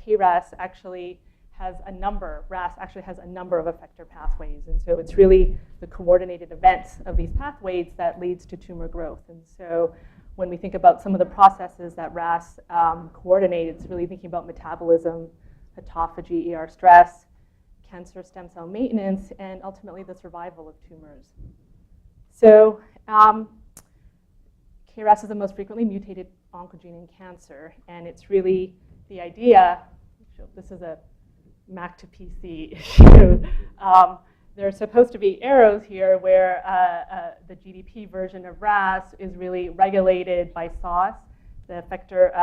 KRAS actually has a number, RAS actually has a number of effector pathways. And so it's really the coordinated events of these pathways that leads to tumor growth. And so when we think about some of the processes that RAS coordinates, it's really thinking about metabolism, autophagy, ER stress, cancer stem cell maintenance, and ultimately the survival of tumors. So KRAS is the most frequently mutated oncogene in cancer, and it's really the idea, this is a Mac to PC issue. There's supposed to be arrows here where the GDP version of RAS is really regulated by SOS, the effector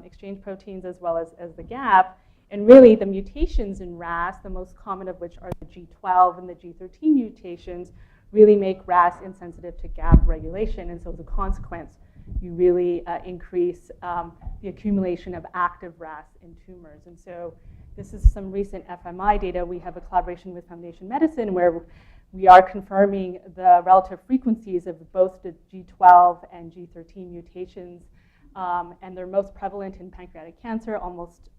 exchange proteins, as well as the GAP. And really, the mutations in RAS, the most common of which are the G12 and the G13 mutations, really make RAS insensitive to GAP regulation. And so as a consequence, you really increase the accumulation of active RAS in tumors. And so this is some recent FMI data. We have a collaboration with Foundation Medicine where we are confirming the relative frequencies of both the G12 and G13 mutations. And they're most prevalent in pancreatic cancer, almost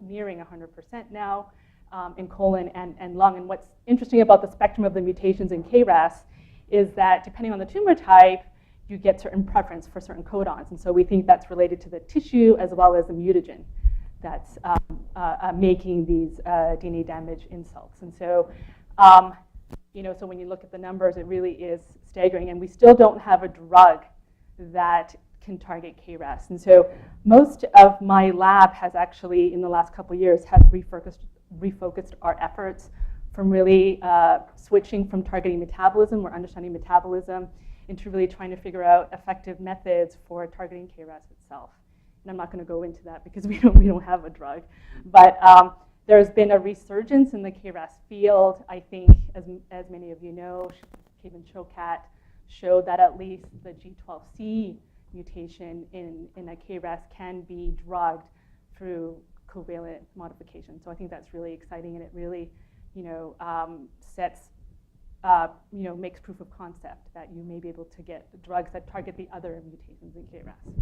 nearing 100% now, in colon and lung. And what's interesting about the spectrum of the mutations in KRAS is that depending on the tumor type, you get certain preference for certain codons. And so we think that's related to the tissue as well as the mutagen that's making these DNA damage insults. And so, so when you look at the numbers, it really is staggering. And we still don't have a drug that can target KRAS. And so most of my lab has actually, in the last couple of years, have refocused our efforts from really switching from targeting metabolism or understanding metabolism into really trying to figure out effective methods for targeting KRAS itself. And I'm not going to go into that because we don't have a drug. But there's been a resurgence in the KRAS field. I think, as many of you know, Kevin Chokat showed that at least the G12C mutation in a KRAS can be drugged through covalent modification. So I think that's really exciting, and it really, makes proof of concept that you may be able to get drugs that target the other mutations in KRAS.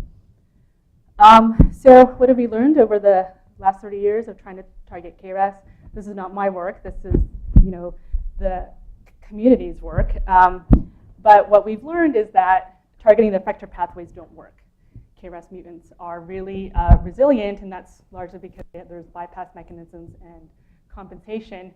So what have we learned over the last 30 years of trying to target KRAS? This is not my work. This is, the community's work. But what we've learned is that targeting the effector pathways don't work. KRAS mutants are really resilient, and that's largely because there's bypass mechanisms and compensation.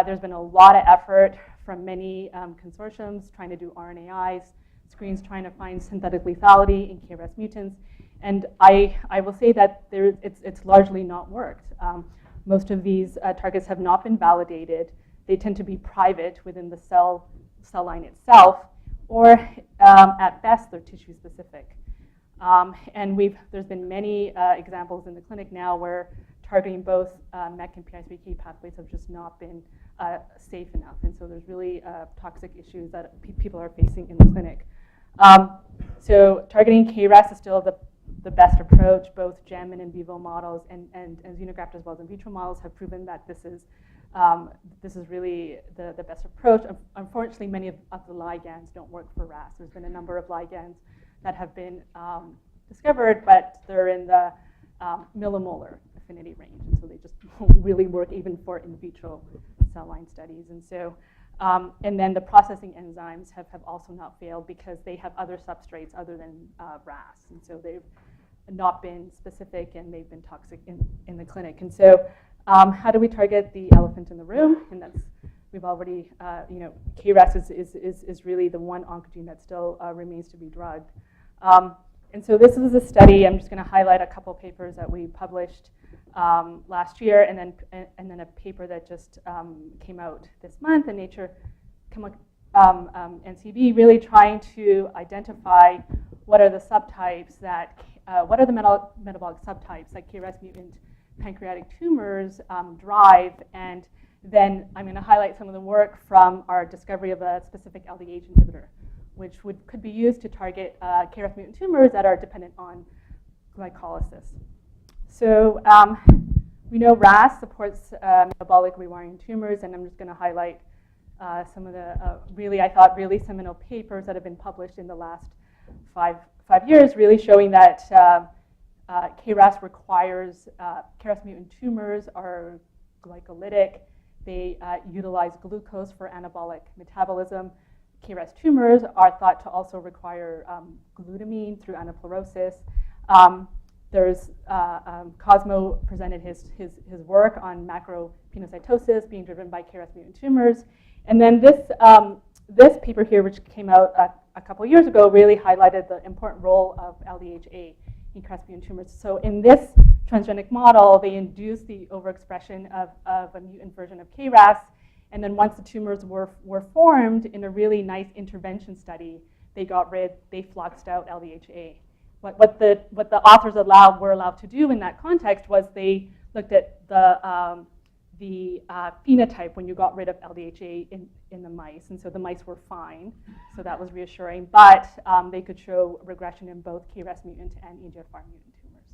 There's been a lot of effort from many consortiums trying to do RNAi screens, trying to find synthetic lethality in KRAS mutants. And I will say that it's largely not worked. Most of these targets have not been validated. They tend to be private within the cell line itself, or at best, they're tissue specific. And there's been many examples in the clinic now where targeting both MEK and PI3K pathways have just not been safe enough. And so there's really toxic issues that people are facing in the clinic. So targeting KRAS is still the best approach. Both GEM and in vivo models and Xenograft as well as in vitro models have proven that this is really the best approach. Unfortunately, many of the ligands don't work for RAS. There's been a number of ligands that have been discovered, but they're in the millimolar affinity range, and so they just don't really work even for in vitro cell line studies. And so, and then the processing enzymes have also not failed because they have other substrates other than RAS, and so they've not been specific and they've been toxic in the clinic. And so, how do we target the elephant in the room? And that's we've already, KRAS is really the one oncogene that still remains to be drugged. And so this is a study. I'm just going to highlight a couple papers that we published last year, and then a paper that just came out this month in Nature NCB, really trying to identify what are the subtypes that, what are the metabolic subtypes that KRAS mutant pancreatic tumors drive, and then I'm going to highlight some of the work from our discovery of a specific LDH inhibitor, which could be used to target KRAS mutant tumors that are dependent on glycolysis. So we know RAS supports metabolic rewiring tumors, and I'm just going to highlight some of the really seminal papers that have been published in the last five years, really showing that KRAS requires, KRAS mutant tumors are glycolytic. They utilize glucose for anabolic metabolism. KRAS tumors are thought to also require glutamine through anaplerosis. There's Cosmo presented his work on macropinocytosis being driven by KRAS mutant tumors. And then this paper here, which came out a couple years ago, really highlighted the important role of LDHA in KRAS mutant tumors. So in this transgenic model, they induced the overexpression of a mutant version of KRAS. And then once the tumors were formed in a really nice intervention study, they fluxed out LDHA. What the authors were allowed to do in that context was they looked at the phenotype when you got rid of LDHA in the mice. And so the mice were fine. So that was reassuring. But they could show regression in both KRAS mutant and EGFR mutant tumors.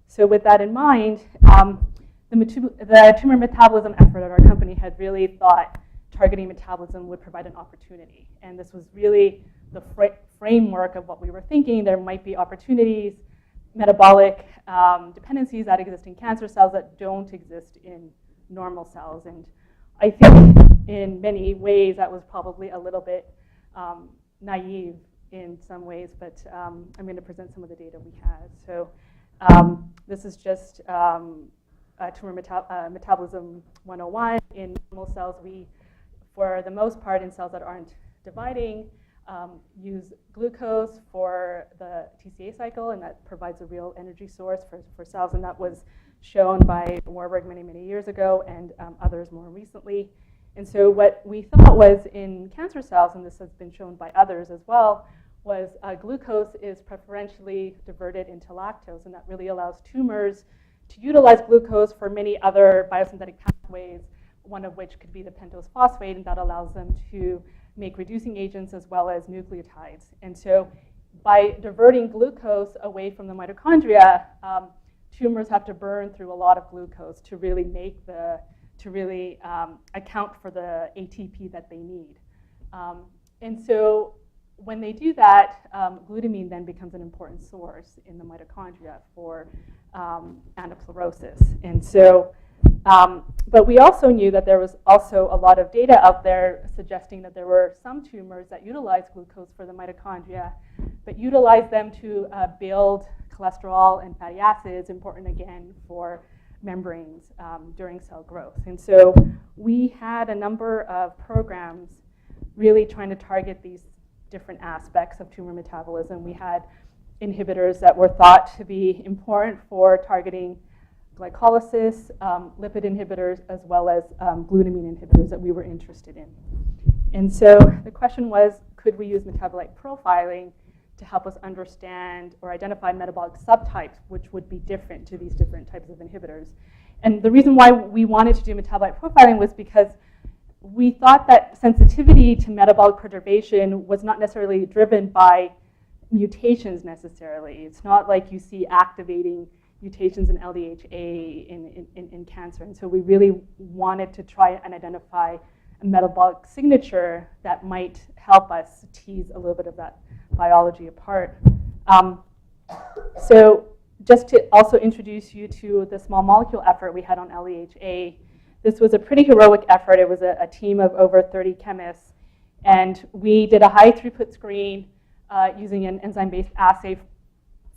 So with that in mind, the tumor metabolism effort at our company had really thought targeting metabolism would provide an opportunity. And this was really the framework of what we were thinking. There might be opportunities, metabolic dependencies that exist in cancer cells that don't exist in normal cells. And I think in many ways that was probably a little bit naive in some ways, but I'm going to present some of the data we had. So this is just tumor metabolism 101. In normal cells, we, for the most part, in cells that aren't dividing, use glucose for the TCA cycle, and that provides a real energy source for cells, and that was shown by Warburg many years ago and others more recently. And so what we thought was in cancer cells, and this has been shown by others as well, was glucose is preferentially diverted into lactose, and that really allows tumors to utilize glucose for many other biosynthetic pathways, one of which could be the pentose phosphate, and that allows them to make reducing agents as well as nucleotides. And so by diverting glucose away from the mitochondria, tumors have to burn through a lot of glucose to really account for the ATP that they need. And so when they do that, glutamine then becomes an important source in the mitochondria for anaplerosis. And so, but we also knew that there was also a lot of data out there suggesting that there were some tumors that utilize glucose for the mitochondria, but utilize them to build cholesterol and fatty acids, important again for membranes during cell growth. And so we had a number of programs really trying to target these different aspects of tumor metabolism. We had inhibitors that were thought to be important for targeting glycolysis, lipid inhibitors, as well as glutamine inhibitors that we were interested in. And so the question was, could we use metabolite profiling to help us understand or identify metabolic subtypes which would be different to these different types of inhibitors? And the reason why we wanted to do metabolic profiling was because we thought that sensitivity to metabolic perturbation was not necessarily driven by mutations necessarily. It's not like you see activating mutations in LDHA in cancer. And so we really wanted to try and identify a metabolic signature that might help us tease a little bit of that biology apart. So just to also introduce you to the small molecule effort we had on LDHA, this was a pretty heroic effort. It was a team of over 30 chemists, and we did a high throughput screen using an enzyme-based assay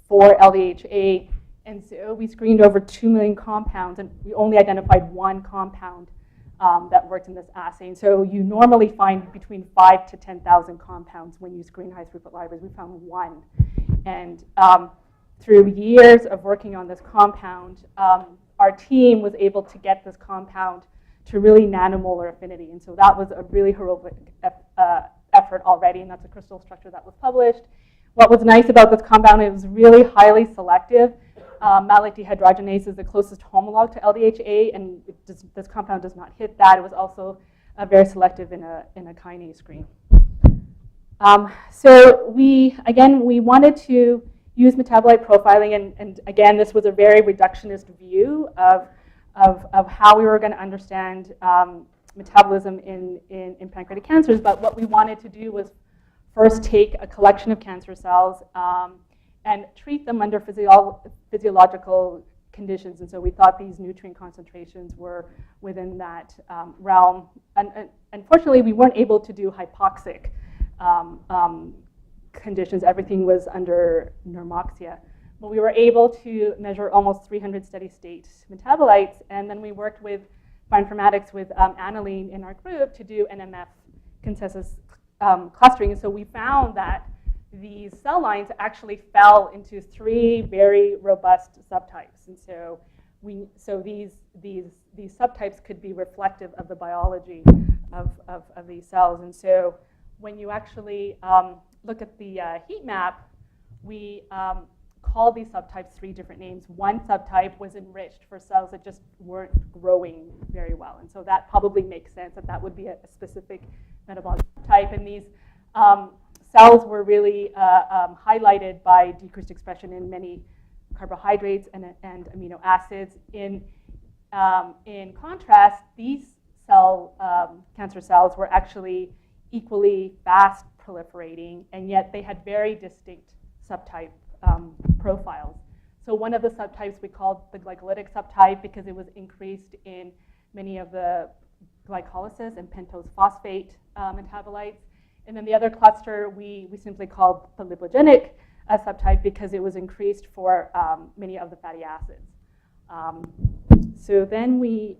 for LDHA. And so we screened over 2 million compounds, and we only identified one compound that worked in this assay. And so you normally find between 5,000 to 10,000 compounds when you screen high throughput libraries. We found one. And through years of working on this compound, our team was able to get this compound to really nanomolar affinity. And so that was a really heroic effort already, and that's a crystal structure that was published. What was nice about this compound, it was really highly selective. Malate dehydrogenase is the closest homolog to LDHA, and this compound does not hit that. It was also very selective in a kinase screen. So we wanted to use metabolite profiling, and again, this was a very reductionist view of how we were going to understand metabolism in pancreatic cancers. But what we wanted to do was first take a collection of cancer cells and treat them under physiological conditions. And so we thought these nutrient concentrations were within that realm. And unfortunately, we weren't able to do hypoxic conditions. Everything was under normoxia. But we were able to measure almost 300 steady state metabolites. And then we worked with bioinformatics with aniline in our group to do NMF consensus clustering. And so we found that these cell lines actually fell into 3 very robust subtypes. And so these subtypes could be reflective of the biology of these cells. And so when you actually look at the heat map, we called these subtypes 3 different names. One subtype was enriched for cells that just weren't growing very well. And so that probably makes sense that would be a specific metabolic type. And these cells were really highlighted by decreased expression in many carbohydrates and amino acids. In contrast, these cancer cells were actually equally fast proliferating, and yet they had very distinct subtype profiles. So one of the subtypes we called the glycolytic subtype because it was increased in many of the glycolysis and pentose phosphate metabolites. And then the other cluster we simply called the lipogenic subtype because it was increased for many of the fatty acids. So then we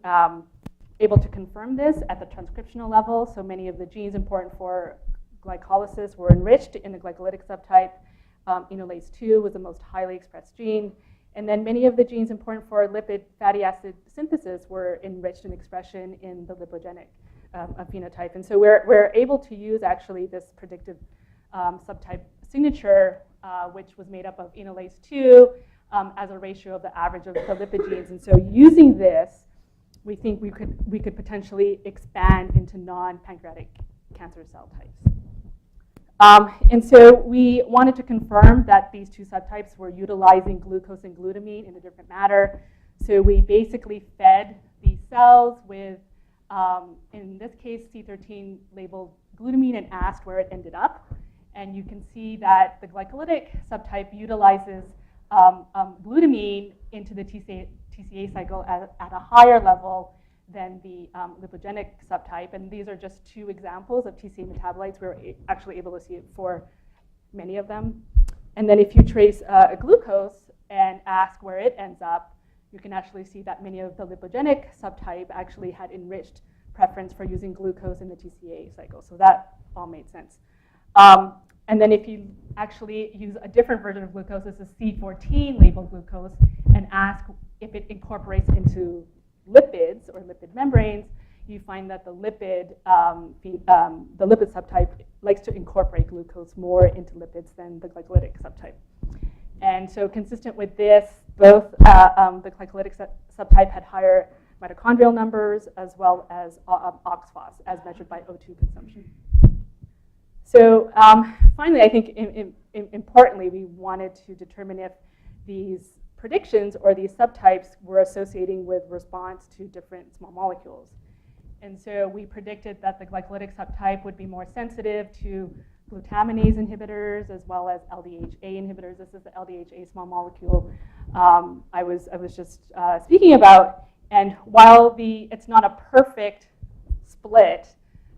able to confirm this at the transcriptional level. So many of the genes important for glycolysis were enriched in the glycolytic subtype. Enolase 2 was the most highly expressed gene. And then many of the genes important for lipid fatty acid synthesis were enriched in expression in the lipogenic phenotype. And so we're able to use actually this predictive subtype signature, which was made up of enolase 2 as a ratio of the average of the lipid genes. And so using this, we think we could potentially expand into non-pancreatic cancer cell types. And so we wanted to confirm that these 2 subtypes were utilizing glucose and glutamine in a different manner. So we basically fed these cells with, in this case, C13 labeled glutamine and asked where it ended up. And you can see that the glycolytic subtype utilizes glutamine into the TCA cycle at a higher level than the lipogenic subtype. And these are just 2 examples of TCA metabolites. We were actually able to see it for many of them. And then if you trace a glucose and ask where it ends up, you can actually see that many of the lipogenic subtype actually had enriched preference for using glucose in the TCA cycle. So that all made sense. And then if you actually use a different version of glucose, this is C14 labeled glucose, and ask if it incorporates into lipids or lipid membranes, you find that the lipid subtype likes to incorporate glucose more into lipids than the glycolytic subtype. And so consistent with this, both the glycolytic subtype had higher mitochondrial numbers as well as oxphos as measured by O2 consumption. So finally, I think importantly, we wanted to determine if these predictions or these subtypes were associating with response to different small molecules. And so we predicted that the glycolytic subtype would be more sensitive to glutaminase inhibitors as well as LDHA inhibitors. This is the LDHA small molecule I was just speaking about. And while it's not a perfect split,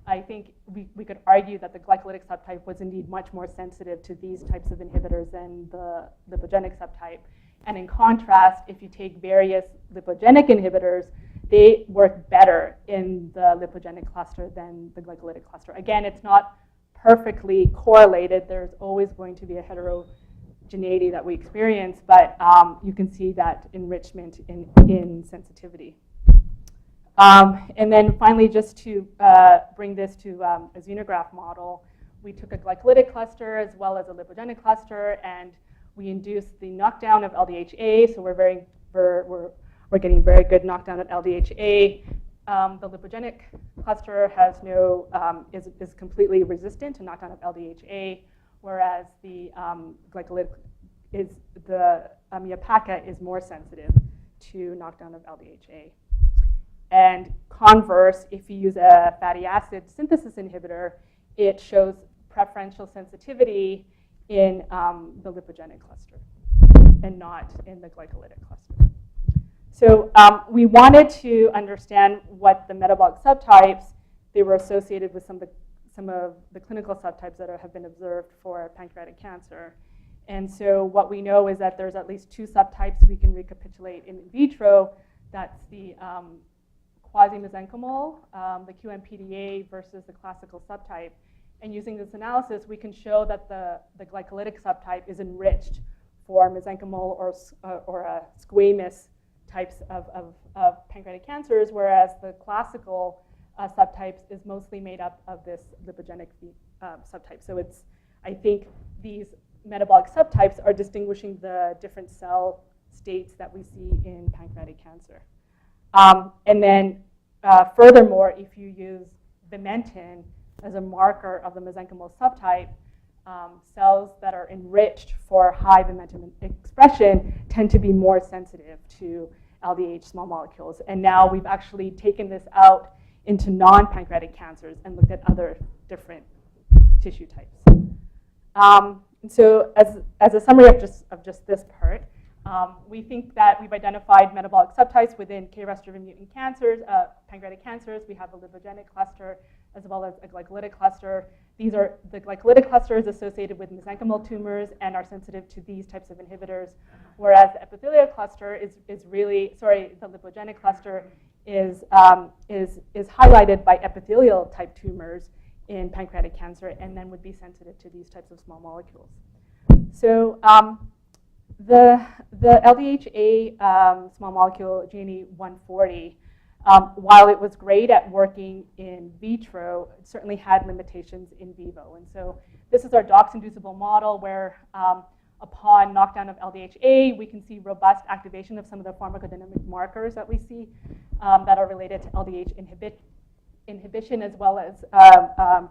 I think we could argue that the glycolytic subtype was indeed much more sensitive to these types of inhibitors than the lipogenic subtype. And in contrast, if you take various lipogenic inhibitors, they work better in the lipogenic cluster than the glycolytic cluster. Again, it's not perfectly correlated. There's always going to be a heterogeneity that we experience, but you can see that enrichment in sensitivity. And then finally, just to bring this to a xenograft model, we took a glycolytic cluster as well as a lipogenic cluster, and we induced the knockdown of LDHA. So we're getting very good knockdown at LDHA. The lipogenic cluster has is completely resistant to knockdown of LDHA, whereas the glycolytic Miapaca is more sensitive to knockdown of LDHA. And converse, if you use a fatty acid synthesis inhibitor, it shows preferential sensitivity in the lipogenic cluster and not in the glycolytic cluster. So we wanted to understand what the metabolic subtypes, they were associated with some of the clinical subtypes that have been observed for pancreatic cancer. And so what we know is that there's at least 2 subtypes we can recapitulate in vitro. That's the quasi-mesenchymal, the QM-PDA versus the classical subtype. And using this analysis, we can show that the glycolytic subtype is enriched for mesenchymal or squamous types of pancreatic cancers, whereas the classical subtypes is mostly made up of this lipogenic subtype. So it's, I think these metabolic subtypes are distinguishing the different cell states that we see in pancreatic cancer. And then furthermore, if you use vimentin as a marker of the mesenchymal subtype, cells that are enriched for high vimentin expression tend to be more sensitive to LDH small molecules. And now we've actually taken this out into non-pancreatic cancers and looked at other different tissue types. And so as a summary of just this part, we think that we've identified metabolic subtypes within KRAS-driven mutant cancers, pancreatic cancers. We have a lipogenic cluster as well as a glycolytic cluster. The glycolytic cluster is associated with mesenchymal tumors and are sensitive to these types of inhibitors, whereas the epithelial cluster the lipogenic cluster is highlighted by epithelial type tumors in pancreatic cancer and then would be sensitive to these types of small molecules. So the LDHA small molecule GNE140, while it was great at working in vitro, it certainly had limitations in vivo. And so this is our DOX-inducible model where upon knockdown of LDHA, we can see robust activation of some of the pharmacodynamic markers that we see that are related to LDH inhibition as well as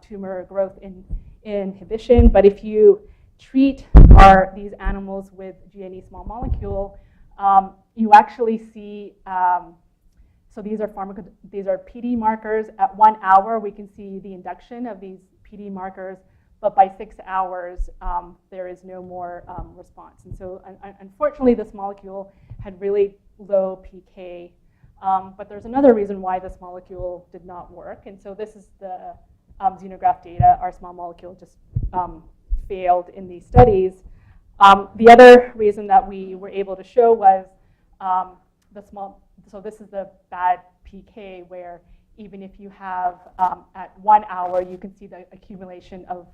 tumor growth inhibition. But if you treat these animals with GNE small molecule, you actually see, so these are PD markers. At 1 hour, we can see the induction of these PD markers, but by 6 hours, there is no more response. And so unfortunately, this molecule had really low PK, but there's another reason why this molecule did not work. And so this is the Xenograft data. Our small molecule just failed in these studies. The other reason that we were able to show was so this is the bad PK where even if you have at 1 hour, you can see the accumulation of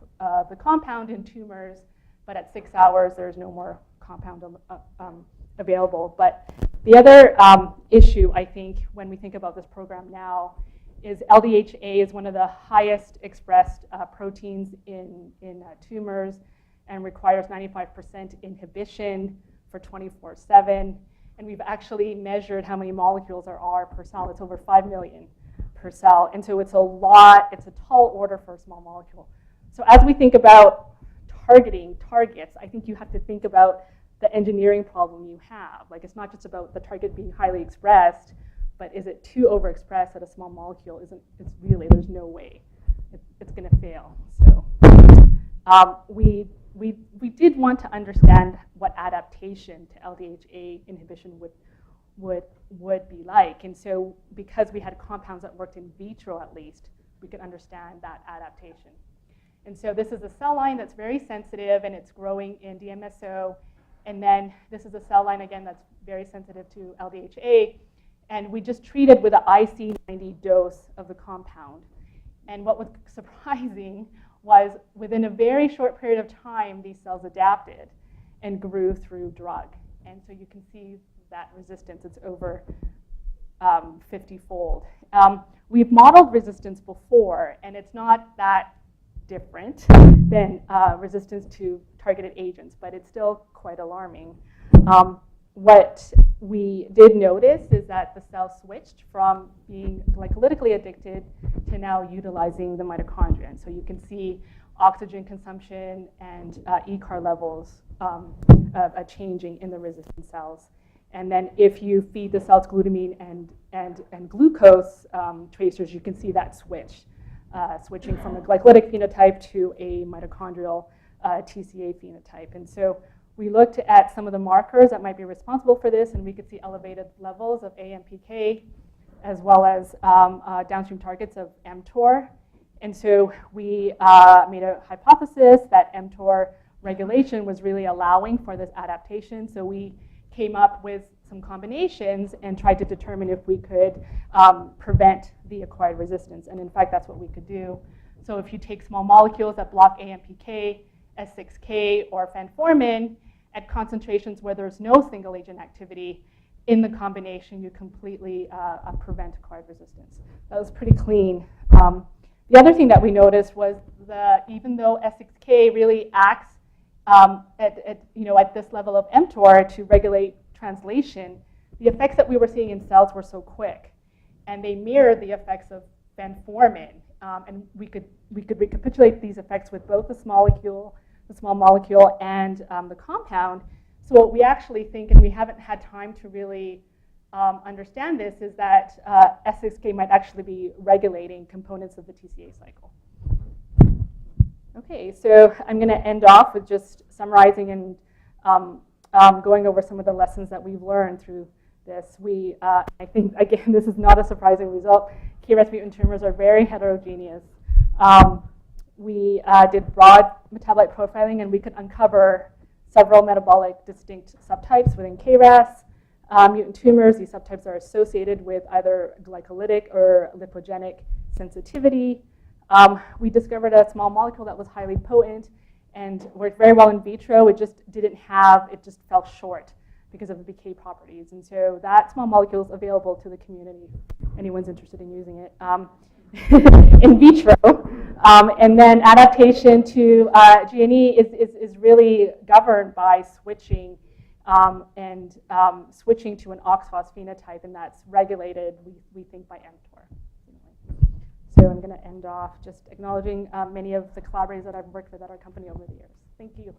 the compound in tumors, but at 6 hours, there's no more compound available. But the other issue, I think, when we think about this program now is LDHA is one of the highest expressed proteins in tumors and requires 95% inhibition for 24/7. And we've actually measured how many molecules there are per cell. It's over 5 million per cell. And so it's a lot, it's a tall order for a small molecule. So as we think about targeting targets, I think you have to think about the engineering problem you have. Like it's not just about the target being highly expressed, but is it too overexpressed that a small molecule isn't, it's really, there's no way. It's gonna fail. So we did want to understand what adaptation to LDHA inhibition would be like. And so because we had compounds that worked in vitro at least, we could understand that adaptation. And so this is a cell line that's very sensitive and it's growing in DMSO. And then this is a cell line again that's very sensitive to LDHA. And we just treated with an IC90 dose of the compound. And what was surprising was within a very short period of time, these cells adapted and grew through drug. And so you can see that resistance, it's over 50-fold. We've modeled resistance before, and it's not that different than resistance to targeted agents, but it's still quite alarming. What we did notice is that the cell switched from being glycolytically addicted to now utilizing the mitochondria. And so you can see oxygen consumption and ECAR levels changing in the resistant cells. And then if you feed the cells glutamine and glucose tracers, you can see that switching from a glycolytic phenotype to a mitochondrial TCA phenotype. And so we looked at some of the markers that might be responsible for this, and we could see elevated levels of AMPK as well as downstream targets of mTOR. And so we made a hypothesis that mTOR regulation was really allowing for this adaptation. So we came up with some combinations and tried to determine if we could prevent the acquired resistance. And in fact, that's what we could do. So if you take small molecules that block AMPK, S6K, or fenformin at concentrations where there's no single agent activity, in the combination, you completely prevent acquired resistance. That was pretty clean. The other thing that we noticed was that even though S6K really acts at this level of mTOR to regulate translation, the effects that we were seeing in cells were so quick, and they mirrored the effects of fenformin. And we could recapitulate these effects with both the small molecule, and the compound. So what we actually think, and we haven't had time to really understand this, is that S6K might actually be regulating components of the TCA cycle. Okay, so I'm going to end off with just summarizing and going over some of the lessons that we've learned through this. I think, again, this is not a surprising result. KRAS mutant tumors are very heterogeneous. We did broad metabolite profiling, and we could uncover several metabolic distinct subtypes within KRAS mutant tumors. These subtypes are associated with either glycolytic or lipogenic sensitivity. We discovered a small molecule that was highly potent and worked very well in vitro. It just fell short because of the PK properties. And so that small molecule is available to the community. Anyone's interested in using it. In vitro. And then adaptation to G&E is really governed by switching switching to an OXPHOS phenotype, and that's regulated, we think, by mTOR. So I'm going to end off just acknowledging many of the collaborators that I've worked with at our company over the years. Thank you.